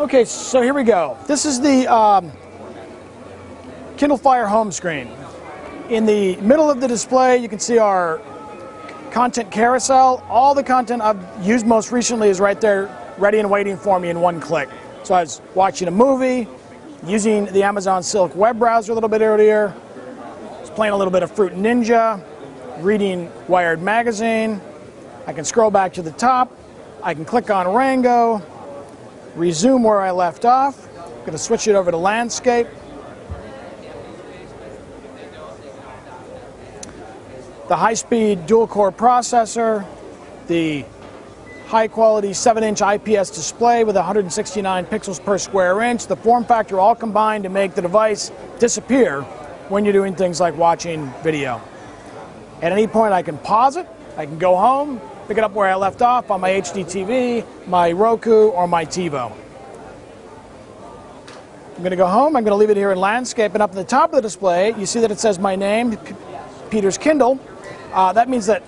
Okay, so here we go. This is the Kindle Fire home screen. In the middle of the display, you can see our content carousel. All the content I've used most recently is right there, ready and waiting for me in one click. So I was watching a movie, using the Amazon Silk web browser a little bit earlier, just playing a little bit of Fruit Ninja, reading Wired magazine. I can scroll back to the top. I can click on Rango, resume where I left off. I'm going to switch it over to landscape. The high-speed dual-core processor, the high-quality 7-inch IPS display with 169 pixels per square inch, the form factor all combined to make the device disappear when you're doing things like watching video. At any point I can pause it, I can go home, pick it up where I left off on my HD TV, my Roku, or my TiVo. I'm going to go home, I'm going to leave it here in landscape, and up at the top of the display you see that it says my name, Peter's Kindle. That means that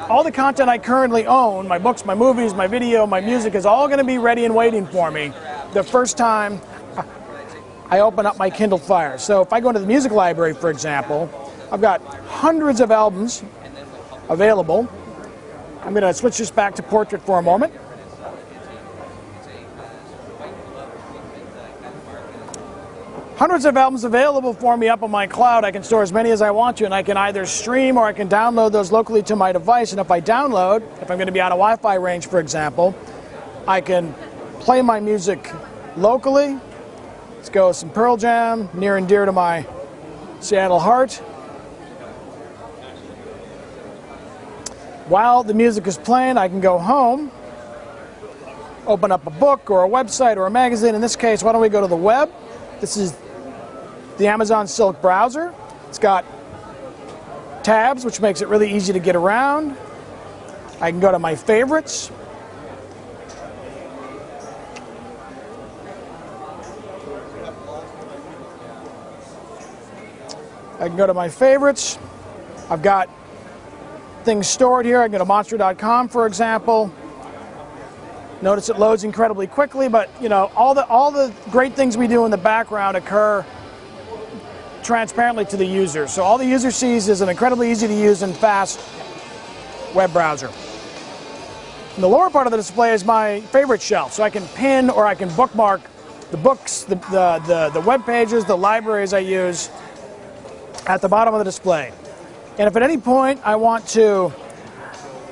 all the content I currently own, my books, my movies, my video, my music, is all going to be ready and waiting for me the first time I open up my Kindle Fire. So if I go into the music library, for example, I've got hundreds of albums available. I'm going to switch this back to portrait for a moment. Hundreds of albums available for me up on my cloud. I can store as many as I want to, and I can either stream or I can download those locally to my device. And if I download, if I'm going to be out of Wi-Fi range, for example, I can play my music locally. Let's go with some Pearl Jam, near and dear to my Seattle heart. While the music is playing, I can go home, open up a book or a website or a magazine. In this case, why don't we go to the web? This is the Amazon Silk browser. It's got tabs, which makes it really easy to get around. I can go to my favorites. I can go to my favorites. I've got things stored here. I can go to monster.com, for example. Notice it loads incredibly quickly, but you know, all the great things we do in the background occur transparently to the user. So all the user sees is an incredibly easy to use and fast web browser. In the lower part of the display is my favorite shelf, so I can pin or I can bookmark the books, the web pages, the libraries I use at the bottom of the display. And if at any point I want to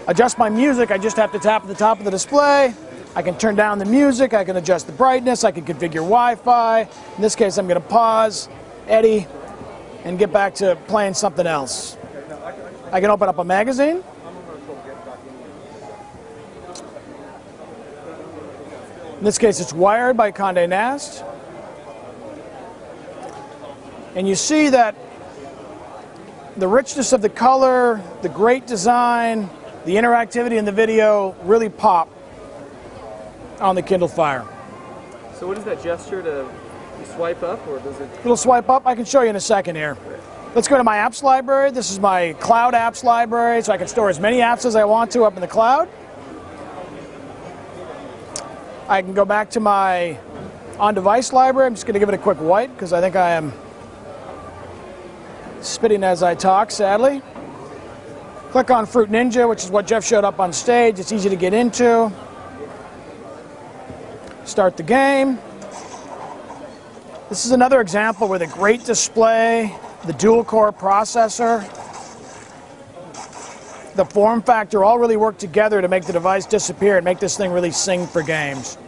adjust my music, I just have to tap at the top of the display. I can turn down the music, I can adjust the brightness, I can configure Wi-Fi. In this case, I'm going to pause, edit, and get back to playing something else. I can open up a magazine. In this case, it's Wired by Condé Nast. And you see that the richness of the color, the great design, the interactivity in the video really pop on the Kindle Fire. So what is that gesture to swipe up, or does it? It'll swipe up. I can show you in a second here. Let's go to my apps library. This is my cloud apps library, so I can store as many apps as I want to up in the cloud. I can go back to my on-device library. I'm just going to give it a quick wipe because I think I am spitting as I talk, sadly. Click on Fruit Ninja, which is what Jeff showed up on stage. It's easy to get into. Start the game. This is another example where the great display, the dual-core processor, the form factor all really work together to make the device disappear and make this thing really sing for games.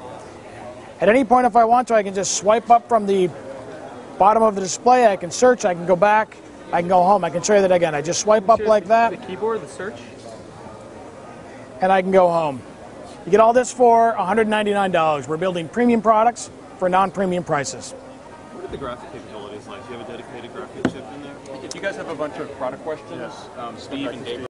At any point if I want to, I can just swipe up from the bottom of the display, I can search, I can go back, I can go home. I can show you that again. I just swipe up like that. The keyboard, the search? And I can go home. You get all this for $199. We're building premium products for non-premium prices. What are the graphic capabilities like? Do you have a dedicated graphic chip in there? If you guys have a bunch of product questions, Steve and Gabriel